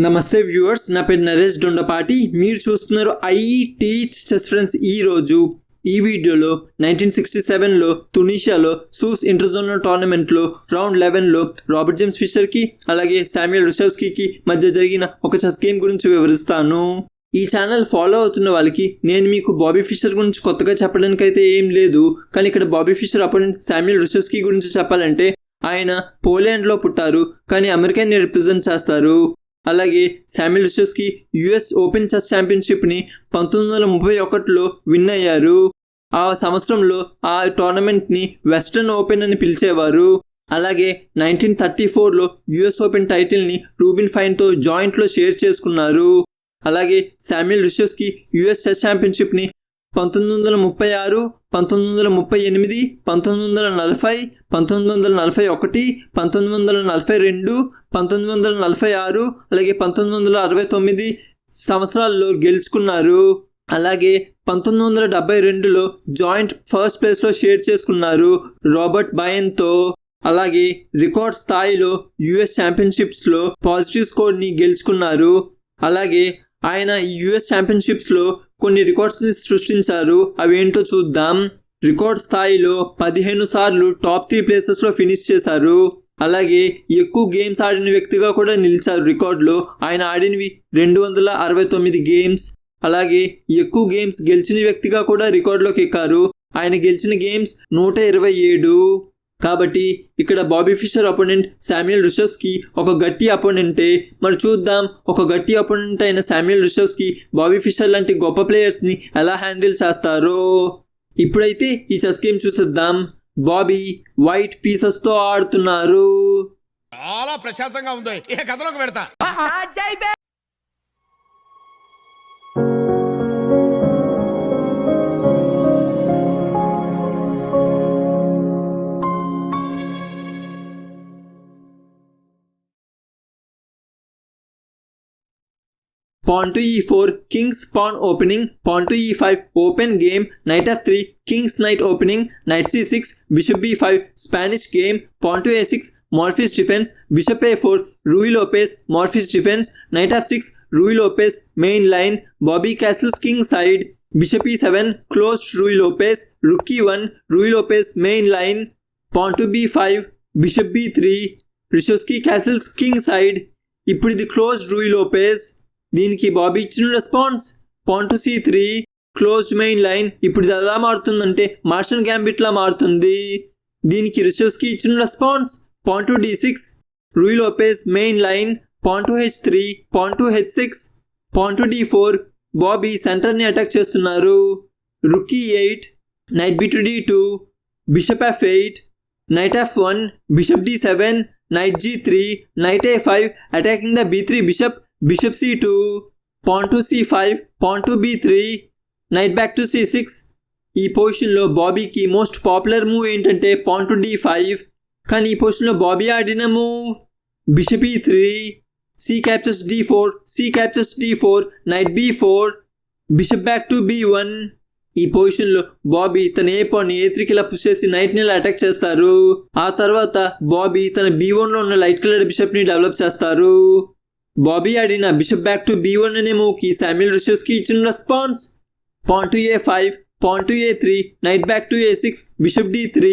నమస్తే వ్యూవర్స్, నా పేరు నరేష్ దొండపాటి. మీరు చూస్తున్నారు ఐ టీచ్ చెస్ ఫ్రెండ్స్. ఈ వీడియోలో 1967లో తునీషియాలో సూస్ ఇంటర్జోనల్ టోర్నమెంట్లో రౌండ్ 11లో రాబర్ట్ జేమ్స్ ఫిషర్కి అలాగే శామ్యుయల్ రెషెవ్స్కీకి మధ్య జరిగిన ఒక చెస్ గేమ్ గురించి వివరిస్తాను. ఈ ఛానల్ ఫాలో అవుతున్న వాళ్ళకి నేను మీకు బాబీ ఫిషర్ గురించి కొత్తగా చెప్పడానికి అయితే ఏం లేదు, కానీ ఇక్కడ బాబీ ఫిషర్ అపోనెంట్ శామ్యుయల్ రెషెవ్స్కీ గురించి చెప్పాలంటే ఆయన పోలాండ్లో పుట్టారు కానీ అమెరికాని రిప్రజెంట్ చేస్తారు. అలాగే Samuel Reshevsky US open chess ఛాంపియన్షిప్ని 1931లో విన్ అయ్యారు. ఆ సంవత్సరంలో ఆ టోర్నమెంట్ని వెస్టర్న్ ఓపెన్ అని పిలిచేవారు. అలాగే 1934లో యుఎస్ ఓపెన్ టైటిల్ని రూబిన్ ఫైన్తో జాయింట్లో షేర్ చేసుకున్నారు. అలాగే శామ్యుయల్ రెషెవ్స్కీ యుఎస్ చెస్ ఛాంపియన్షిప్ని 1936, 1938, 1940, 1941, 1942, 1946 అలాగే 1969 సంవత్సరాల్లో గెలుచుకున్నారు. అలాగే 1972లో జాయింట్ ఫస్ట్ ప్లేస్లో షేర్ చేసుకున్నారు రాబర్ట్ బయన్తో. అలాగే రికార్డ్ స్థాయిలో యుఎస్ ఛాంపియన్షిప్స్లో పాజిటివ్ స్కోర్ని గెలుచుకున్నారు. అలాగే ఆయన ఈ యుఎస్ ఛాంపియన్షిప్స్లో కొన్ని రికార్డ్స్ని సృష్టించారు. అవేంటో చూద్దాం. రికార్డ్ స్థాయిలో 15 సార్లు టాప్ 3 ప్లేసెస్లో ఫినిష్ చేశారు. అలాగే ఎక్కువ గేమ్స్ ఆడిన వ్యక్తిగా కూడా నిలిచారు రికార్డులో. ఆయన ఆడినవి 269 గేమ్స్. అలాగే ఎక్కువ గేమ్స్ గెలిచిన వ్యక్తిగా కూడా రికార్డులోకి ఎక్కారు. ఆయన గెలిచిన గేమ్స్ 127. కాబట్టి ఇక్కడ బాబీ ఫిషర్ అపోనెంట్ శామ్యుయల్ రెషెవ్స్కీ ఒక గట్టి అపోనెంటే. మరి చూద్దాం ఒక గట్టి అపోనెంట్ అయిన శామ్యుయల్ రెషెవ్స్కీ బాబీ ఫిషర్ లాంటి గొప్ప ప్లేయర్స్ని ఎలా హ్యాండిల్ చేస్తారో. ఇప్పుడైతే ఈ చెస్ గేమ్ చూసేద్దాం. బాబీ వైట్ పీసెస్తో ఆడుతున్నారు. చాలా ప్రశాంతంగా ఉంది. ఏ కథలోకి పెడతా. Pawn to e4, king's pawn opening, pawn to e5, open game, knight f3, king's knight opening, knight c6, bishop b5, Spanish game, pawn to a6, Morphy's defense, bishop a4, Ruy Lopez, Morphy's defense, knight f6, Ruy Lopez, main line, Bobby castles king side, bishop e7, closed Ruy Lopez, rook e1, Ruy Lopez, main line, pawn to b5, bishop b3, Reshevsky castles king side. ఇప్పుడు ఇది closed రూయ్ Lopez. దీనికి బాబీ ఇచ్చిన response pawn to c3, closed main line. ఇప్పుడు ఇది ఎలా మారుతుందంటే మార్షన్ gambit లా మారుతుంది. దీనికి Reshevsky ఇచ్చిన response pawn to d6, Ruy Lopez main line, pawn to h3, pawn to h6, pawn to d4. Bobby సెంటర్ని అటాక్ చేస్తున్నారు. Rook e8, knight b to d2, bishop f8, knight f1, bishop d7, knight g3, knight a5, attacking the b3 bishop, bishop c2, pawn to c5, pawn to b3, knight back to c6. ఈ పొజిషన్లో బాబీకి most popular move ఏంటంటే pawn to d5. కానీ ఈ పొజిషన్లో బాబీ ఆడిన move bishop e3, c captures d4, c captures d4, knight b4, bishop back to b1. ఈ పొజిషన్లో బాబీ తన ఏ పాన్ a3కి ఇలా పుష్ చేసి నైట్ని ఇలా అటాక్ చేస్తారు. ఆ తర్వాత బాబీ తన b1లో ఉన్న లైట్ కలర్ బిషప్ని డెవలప్ చేస్తారు. బాబీ ఆడిన బిషప్ బ్యాక్ టు b1 అనే మూవ్కి శామ్యుయల్ రెషెవ్స్కీ ఇచ్చిన response pawn to a5, pawn to a3, night back to a6, bishop d3.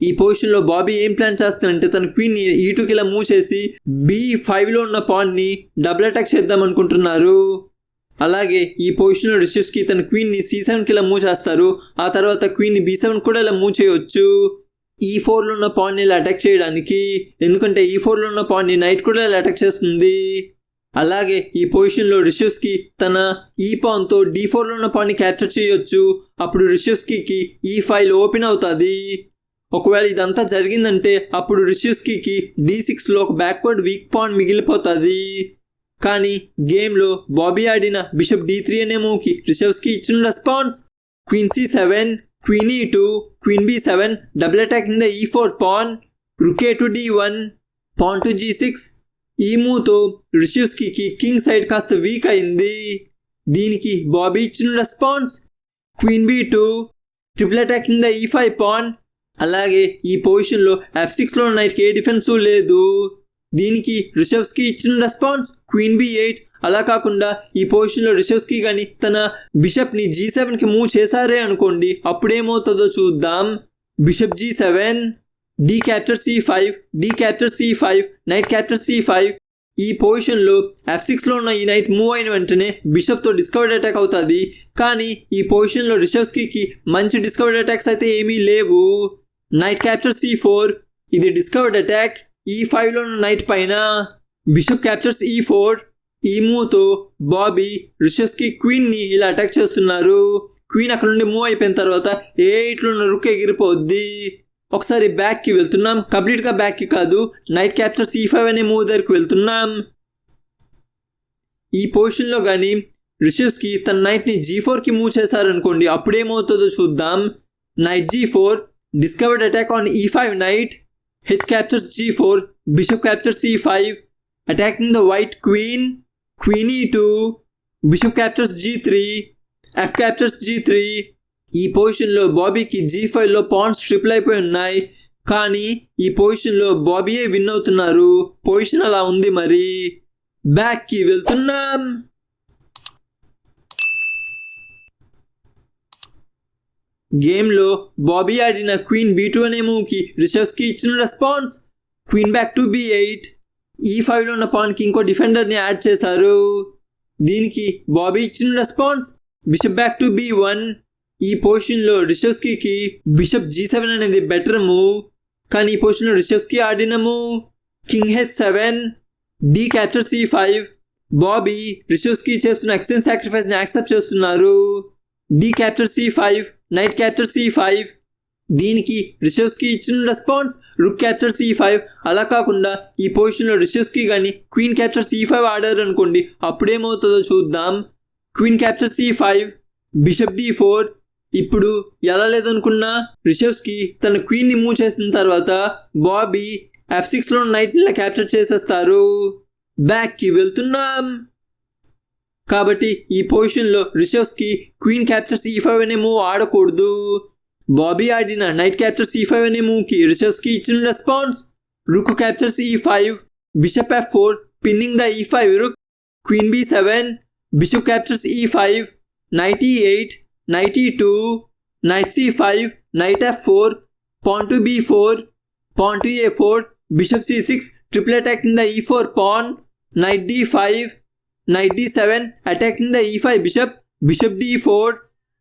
ఈ పొజిషన్లో బాబీ ఏం ప్లాన్ చేస్తానంటే తన క్వీన్ని e2కి ఇలా మూవ్ చేసి b5లో ఉన్న పాన్ని డబుల్ అటాక్ చేద్దాం అనుకుంటున్నారు. అలాగే ఈ పొజిషన్లో రెషెవ్స్కీ తన క్వీన్ని c7కి ఇలా మూవ్ చేస్తారు. ఆ తర్వాత క్వీన్ని b7 కూడా ఇలా మూవ్ చేయవచ్చు e4లో ఉన్న పాన్ని ఇలా అటాక్ చేయడానికి. ఎందుకంటే e4లో ఉన్న పాన్ని నైట్ కూడా ఇలా అటాక్ చేస్తుంది. అలాగే ఈ పొజిషన్లో రెషెవ్స్కీ తన ఈ పాన్తో d4లో ఉన్న పాన్ని క్యాప్చర్ చేయొచ్చు. అప్పుడు రెషెవ్స్కీకి ఈ ఫైల్ ఓపెన్ అవుతుంది. ఒకవేళ ఇదంతా జరిగిందంటే అప్పుడు రెషెవ్స్కీకి d6లో ఒక బ్యాక్వర్డ్ వీక్ పాన్ మిగిలిపోతుంది. కానీ గేమ్లో బాబీ ఆడిన బిషప్ d3 అనే మూవ్కి రెషెవ్స్కీ ఇచ్చిన response queen c7, queen e2, queen b7, double attack in the e4 pan, rook a to d1, pawn to g6. ఈ మూవ్తో రెషెవ్స్కీకి కింగ్ సైడ్ కాస్త వీక్ అయింది. దీనికి బాబీ ఇచ్చిన response queen b2, triple attack in the e5 pan. అలాగే ఈ పొజిషన్లో f6లో నైట్కి ఏ defence లేదు. దీనికి రిషెవ్స్కీ ఇచ్చిన రెస్పాన్స్ క్వీన్ b8. అలా కాకుండా ఈ పొజిషన్లో రిషెవ్స్కీ కానీ తన బిషప్ని g7కి మూవ్ చేశారే అనుకోండి, అప్పుడేమవుతుందో చూద్దాం. Bishop g7, d capture c5, d capture c5, knight capture c5. ఈ పొజిషన్లో f6లో ఉన్న ఈ నైట్ మూవ్ అయిన వెంటనే బిషప్తో డిస్కవర్డ్ అటాక్ అవుతుంది. కానీ ఈ పొజిషన్లో రిషెవ్స్కీకి మంచి డిస్కవర్డ్ అటాక్స్ అయితే ఏమీ లేవు. నైట్ క్యాప్చర్ c4, ఇది డిస్కవర్డ్ అటాక్. e5లో ఉన్న నైట్ పైన బిషప్ క్యాప్చర్స్ e4. ఈ మూవ్తో బాబీ రిషెవ్స్కీ క్వీన్ని ఇలా అటాక్ చేస్తున్నారు. క్వీన్ అక్కడ నుండి మూవ్ అయిపోయిన తర్వాత a8లో ఉన్న రుక్ ఎగిరిపోద్ది. ఒకసారి బ్యాక్కి వెళ్తున్నాం, కంప్లీట్గా బ్యాక్కి కాదు, నైట్ క్యాప్చర్ c5 అనే మూవ్ దగ్గరికి వెళ్తున్నాం. ఈ పొజిషన్లో కానీ రిషెవ్స్కీ తన నైట్ని g4కి మూవ్ చేశారనుకోండి, అప్పుడేమవుతుందో చూద్దాం. Night g4, discovered attack on e5 night. h captures g4, bishop captures c5, attacking the white queen. Queen e2, bishop captures g3, f captures g3. ఈ పొజిషన్లో బాబీకి g5లో పాన్స్ ట్రిపుల్ అయిపోయి ఉన్నాయి. కానీ ఈ పొజిషన్లో బాబీయే విన్ అవుతున్నారు. పొజిషన్ అలా ఉంది. మరి బ్యాక్కి వెళ్తున్నాం. గేమ్లో బాబీ ఆడిన క్వీన్ b2 అనే మూవ్కి రిషెవ్స్కీ ఇచ్చిన response queen back to b8. e5లో ఉన్న పాన్కి ఇంకో డిఫెండర్ని యాడ్ చేశారు. దీనికి బాబీ ఇచ్చిన response bishop back to b1. ఈ పొజిషన్లో రిషెవ్స్కీకి బిషప్ g7 అనేది బెటర్ మూవ్. కానీ ఈ పొజిషన్లో రిషెవ్స్కీ ఆడిన move king h7, d capture c5. Bobby Reshevsky చేస్తున్న ఎక్స్టెంట్ సాక్రిఫైస్ని యాక్సెప్ట్ చేస్తున్నారు. d capture c5, knight capture c5. దీనికి రిషెవ్స్కీ ఇచ్చిన రెస్పాన్స్ రుక్ క్యాప్చర్ c5. అలా కాకుండా ఈ పొజిషన్లో రిషెవ్స్కీ కానీ క్వీన్ క్యాప్చర్ c5 ఆడారు అనుకోండి, అప్పుడేమవుతుందో చూద్దాం. Queen capture c5, bishop d4. ఇప్పుడు ఎలా లేదనుకున్నా రిషెవ్స్కీ తన క్వీన్ని మూవ్ చేసిన తర్వాత బాబీ f6లో నైట్ని క్యాప్చర్ చేసేస్తారు. బ్యాక్కి వెళ్తున్నాం. కాబట్టి ఈ పొజిషన్లో రిషెవ్స్కీ క్వీన్ క్యాప్చర్స్ e5 అనే మూవ్ ఆడకూడదు. బాబీ ఆడిన నైట్ క్యాప్చర్స్ e5 అనే మూవ్కి రిషెవ్స్కీ ఇచ్చిన response rook captures e5, bishop f4, pinning the e5 rook. Queen b7, bishop captures e5, night e8, night e2, night c5, night f4, pawn to b4, pawn to a4, bishop c6, triple attacking the e4 pawn, knight d5, knight d7, attacking the e5 bishop, bishop d4.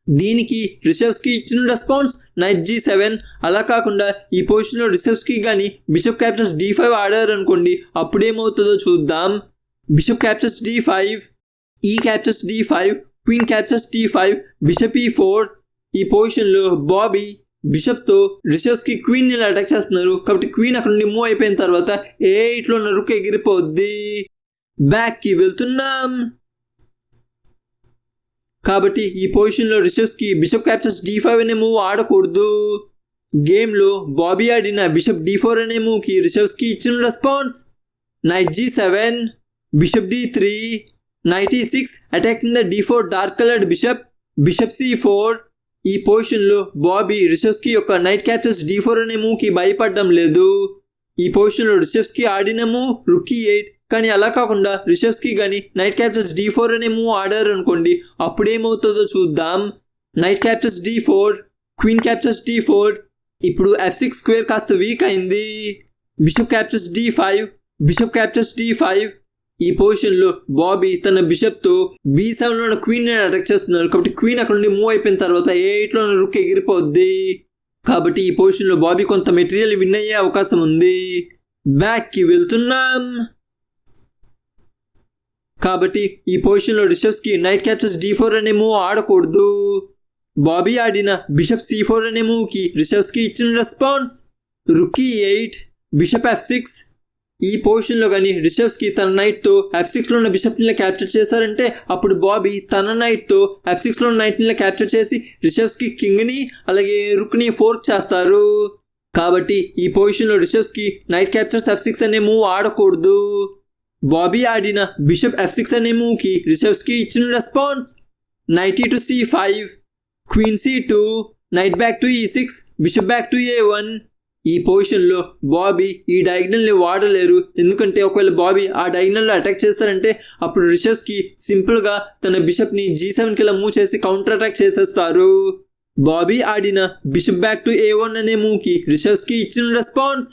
దీనికి రిషెవ్స్కీ ఇచ్చిన response night g7. అలా కాకుండా ఈ పొజిషన్లో రిషెవ్స్కీ కానీ bishop captures d5 ఆడారు అనుకోండి, అప్పుడేమవుతుందో చూద్దాం. బిషప్ క్యాప్చర్స్ d5, ఈ captures d5, queen captures d5, bishop e4. ఈ పొజిషన్లో బాబీ బిషప్తో రిషెవ్స్కీ క్వీన్ని ఇలా అటాక్ చేస్తున్నారు. కాబట్టి క్వీన్ అక్కడ నుండి మూవ్ అయిపోయిన తర్వాత a8లో ఉన్న రుక్ ఎగిరిపోద్ది. బ్యాక్కి వెళ్తున్నాం. కాబట్టి ఈ పొజిషన్లో రిషెవ్స్కీ బిషప్ క్యాప్చర్స్ d5 అనే మూవ్ ఆడకూడదు. గేమ్లో బాబీ ఆడిన బిషప్ d4 అనే మూవ్కి రిషెవ్స్కీ ఇచ్చిన response night g7, bishop d3, night e6, attacking the d4 dark coloured bishop, bishop c4. ఈ పొజిషన్లో బాబీ రిషెవ్స్కీ యొక్క నైట్ క్యాప్చర్స్ d4 అనే మూవ్కి భయపడడం లేదు. ఈ పొజిషన్లో రిషెవ్స్కీ ఆడిన మూవ్ రుక్ e8. కానీ అలా కాకుండా రిషెవ్స్కీ కానీ నైట్ క్యాప్చర్స్ d4 అనే మూవ్ ఆడారు అనుకోండి, అప్పుడేమవుతుందో చూద్దాం. Knight captures d4, queen captures d4. ఇప్పుడు f6 స్క్వేర్ కాస్త వీక్ అయింది. Bishop captures d5, bishop captures d5. ఈ పొజిషన్లో బాబీ తన బిషప్తో b7లో ఉన్న క్వీన్ని అటాక్ చేస్తున్నారు. కాబట్టి క్వీన్ అక్కడ నుండి మూవ్ అయిపోయిన తర్వాత a8లో ఉన్న రుక్ ఎగిరిపోద్ది. కాబట్టి ఈ పొజిషన్లో బాబీ కొంత మెటీరియల్ విన్ అయ్యే అవకాశం ఉంది. బ్యాక్కి వెళ్తున్నాం. కాబట్టి ఈ పొజిషన్లో రిషెవ్స్కీ నైట్ క్యాప్చర్స్ d4 అనే మూవ్ ఆడకూడదు. బాబీ ఆడిన బిషప్ c4 అనే మూవ్కి రిషెవ్స్కీ ఇచ్చిన response rook e8, bishop f6. ఈ పొజిషన్లో కానీ రిషెవ్స్కీ తన నైట్తో f6లో ఉన్న బిషప్ని క్యాప్చర్ చేశారంటే అప్పుడు బాబీ తన నైట్తో f6లో ఉన్న నైట్ని క్యాప్చర్ చేసి రిషెవ్స్కీ కింగ్ని అలాగే రుక్ని ఫోర్క్ చేస్తారు. కాబట్టి ఈ పొజిషన్లో రిషెవ్స్కీ నైట్ క్యాప్చర్స్ f6 అనే మూవ్ ఆడకూడదు. బాబీ ఆడిన బిషప్ f6 అనే మూవ్కి రిషెవ్స్కీ ఇచ్చిన response night e to c5, queen c2, night back to e6, bishop back to a1. ఈ పొజిషన్లో బాబీ ఈ డయాగ్నల్ని వాడలేరు, ఎందుకంటే ఒకవేళ బాబీ ఆ డయాగ్నల్లో అటాక్ చేస్తారంటే అప్పుడు రిషవ్స్కి సింపుల్గా తన బిషప్ని G7కి ఇలా మూవ్ చేసి కౌంటర్ అటాక్ చేసేస్తారు. బాబీ ఆడిన బిషప్ బ్యాక్ టు A1 అనే మూవ్కి రిషవ్స్కి ఇచ్చిన response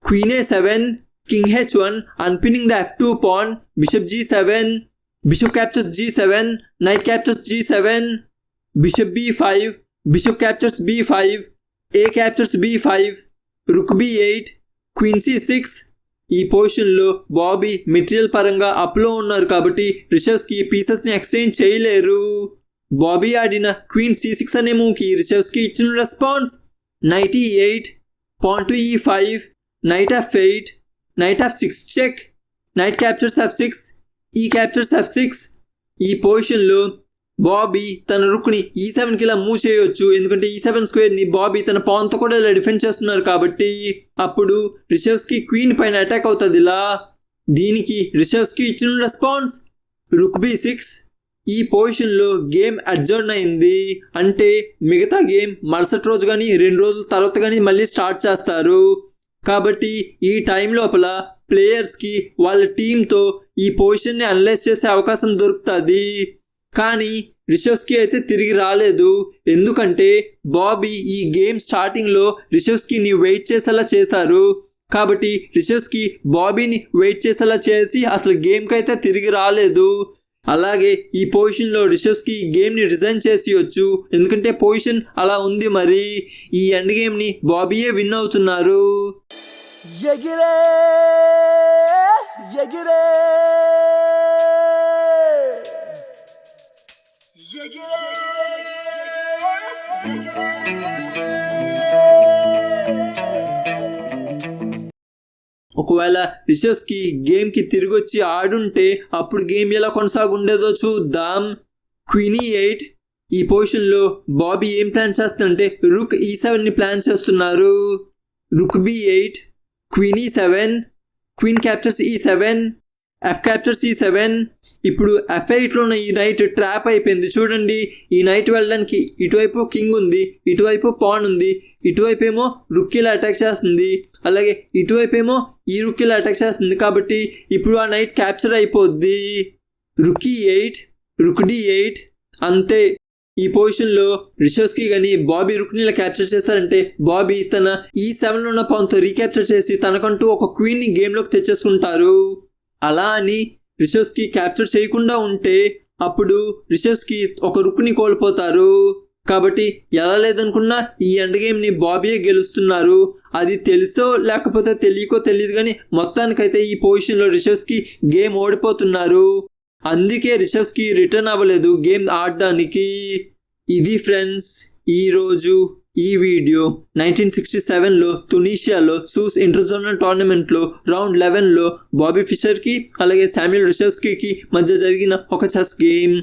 queen A7, king H1, అన్పిన్నింగ్ the F2 pawn, bishop G7, bishop captures G7, knight captures G7, bishop B5, bishop captures B5, A captures B5, rook B8, queen C6. ఈ పొజిషన్లో Bobby material పరంగా అప్లో ఉన్నారు కాబట్టి రిషవ్స్కి పీసెస్ని ఎక్స్చేంజ్ చేయలేరు. బాబీ ఆడిన క్వీన్ C6 అనే మూవ్కి రిషవ్స్కి ఇచ్చిన response knight E8, pawn to E5, knight F8, knight F6 check, knight captures F6, ఈ క్యాప్చర్స్ F6. ఈ పొజిషన్లో బాబీ తన రుక్ని E7కి ఇలా మూవ్ చేయొచ్చు, ఎందుకంటే E7 స్క్వేర్ని బాబీ తన పాన్తో కూడా ఇలా డిఫెండ్ చేస్తున్నారు కాబట్టి. అప్పుడు రిషవ్స్కి క్వీన్ పైన అటాక్ అవుతుంది ఇలా. దీనికి రిషవ్స్కి ఇచ్చిన రెస్పాన్స్ రుక్ B6. ఈ పొజిషన్లో గేమ్ అడ్జర్న్ అయింది, అంటే మిగతా గేమ్ మరుసటి రోజు కానీ 2 రోజుల తర్వాత కానీ మళ్ళీ స్టార్ట్ చేస్తారు. కాబట్టి ఈ టైం లోపల ప్లేయర్స్కి వాళ్ళ టీంతో ఈ పొజిషన్ని అనలైజ్ చేసే అవకాశం దొరుకుతుంది. కానీ రిషవ్స్కి అయితే తిరిగి రాలేదు, ఎందుకంటే బాబీ ఈ గేమ్ స్టార్టింగ్లో రిషవ్స్కిని వెయిట్ చేసేలా చేశారు. కాబట్టి రిషవ్స్కి బాబీని వెయిట్ చేసేలా చేసి అసలు గేమ్కి అయితే తిరిగి రాలేదు. అలాగే ఈ పొజిషన్లో రిషవ్స్కి గేమ్ని రిజైన్ చేసేయచ్చు, ఎందుకంటే పొజిషన్ అలా ఉంది. మరి ఈ ఎండ్ గేమ్ని బాబీయే విన్ అవుతున్నారు. ఎగిరే ఎగిరే ఎగిరే ఒకవేళ రిషవ్స్కి గేమ్కి తిరిగి వచ్చి ఆడుంటే అప్పుడు గేమ్ ఎలా కొనసాగుండేదో చూద్దాం. Queen E8. ఈ పొజిషన్లో బాబీ ఏం ప్లాన్ చేస్తుందంటే రుక్ E7ని ప్లాన్ చేస్తున్నారు. రుక్ B8, queen E7, queen captures E7, F captures E7. ఇప్పుడు F8లో ఉన్న ఈ నైట్ ట్రాప్ అయిపోయింది. చూడండి, ఈ నైట్ వెళ్ళడానికి ఇటువైపు కింగ్ ఉంది, ఇటువైపు పాన్ ఉంది, ఇటువైపు ఏమో రుక్కిలా అటాక్ చేస్తుంది, అలాగే ఇటువైపు ఏమో ఈ రుక్కిలా అటాక్ చేస్తుంది. కాబట్టి ఇప్పుడు ఆ నైట్ క్యాప్చర్ అయిపోద్ది. రుక్ E8, రుక్ D8. అంతే. ఈ పొజిషన్లో రిషవ్స్కి కానీ బాబీ రుక్ని ఇలా క్యాప్చర్ చేశారంటే బాబీ తన E7లో ఉన్న పాన్తో రీక్యాప్చర్ చేసి తనకంటూ ఒక క్వీన్ని గేమ్లోకి తెచ్చేసుకుంటారు. అలా అని రిషవ్స్కి క్యాప్చర్ చేయకుండా ఉంటే అప్పుడు రిషవ్స్కి ఒక రుక్ని కోల్పోతారు. కాబట్టి ఎలా లేదనుకున్నా ఈ ఎండ్ గేమ్ని బాబీయే గెలుస్తున్నారు. అది తెలుసో లేకపోతే తెలియకో తెలియదు కానీ మొత్తానికైతే ఈ పొజిషన్లో రిషవ్స్కి గేమ్ ఓడిపోతున్నారు. అందుకే రిషవ్స్కి రిటర్న్ అవ్వలేదు గేమ్ ఆడడానికి. ఇది ఫ్రెండ్స్ ఈరోజు ఈ వీడియో. 1967లో తునీషియాలో సూస్ ఇంటర్జోనల్ టోర్నమెంట్లో రౌండ్ 11లో బాబీ ఫిషర్కి అలాగే శామ్యుల్ రిషవ్స్కీకి మధ్య జరిగిన ఒక చెస్ గేమ్.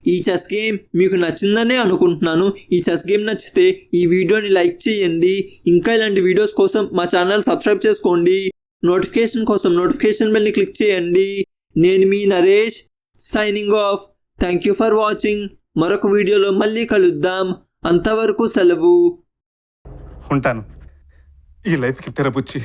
ఈ చెస్ గేమ్ మీకు నచ్చిందనే అనుకుంటున్నాను. ఈ చెస్ గేమ్ నచ్చితే ఈ వీడియోని లైక్ చేయండి. ఇంకా ఇలాంటి వీడియోస్ కోసం మా ఛానల్ సబ్స్క్రైబ్ చేసుకోండి. నోటిఫికేషన్ కోసం నోటిఫికేషన్ బెల్ని క్లిక్ చేయండి. నేను మీ Naresh, signing off. Thank you for watching. మరొక వీడియోలో మళ్ళీ కలుద్దాం. అంతవరకు సెలవు. ఉంటాను. ఈ లైఫ్కి తెరపుచ్చి